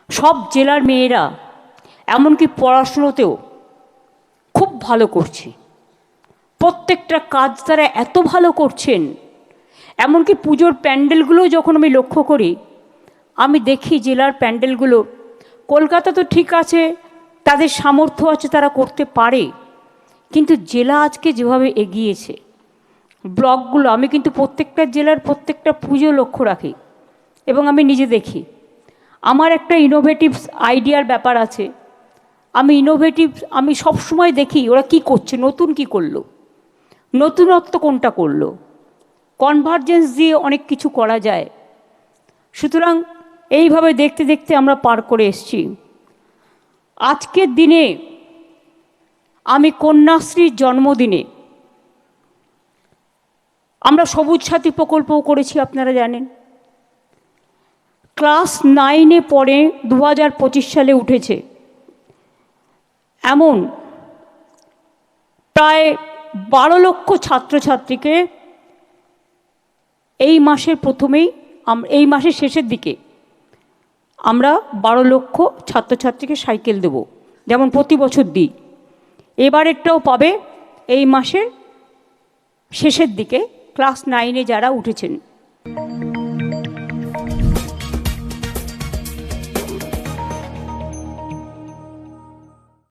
সব জেলার মেয়েরা এমনকি পড়াশুনোতেও খুব ভালো করছে, প্রত্যেকটা কাজ তারা এত ভালো করছেন। এমনকি পুজোর প্যান্ডেলগুলো যখন আমি লক্ষ্য করি, আমি দেখি জেলার প্যান্ডেলগুলো, কলকাতা তো ঠিক আছে, তাদের সামর্থ্য আছে, তারা করতে পারে, কিন্তু জেলা আজকে যেভাবে এগিয়েছে, ব্লকগুলো, আমি কিন্তু প্রত্যেকটা জেলার প্রত্যেকটা পুজো লক্ষ্য রাখি এবং আমি নিজে দেখি। আমার একটা ইনোভেটিভ আইডিয়ার ব্যাপার আছে, আমি সবসময় দেখি ওরা কি করছে, নতুন কি করলো, নতুনত্ব কোনটা করলো, কনভার্জেন্স দিয়ে অনেক কিছু করা যায়। সুতরাং এইভাবে দেখতে দেখতে আমরা পার করে এসেছি। আজকের দিনে আমি কন্যাশ্রীর জন্মদিনে আমরা সবুজ সাথী প্রকল্পও করেছি, আপনারা জানেন। ক্লাস 9-এ পড়ে 2025 সালে উঠেছে এমন প্রায় 12 লক্ষ ছাত্রছাত্রীকে এই মাসের প্রথমেই, এই মাসের শেষের দিকে আমরা 12 লক্ষ ছাত্রছাত্রীকে সাইকেল দেব, যেমন প্রতি বছর দিই। এবারেরটাও পাবে এই মাসের শেষের দিকে ক্লাস 9-এ যারা উঠেছেন।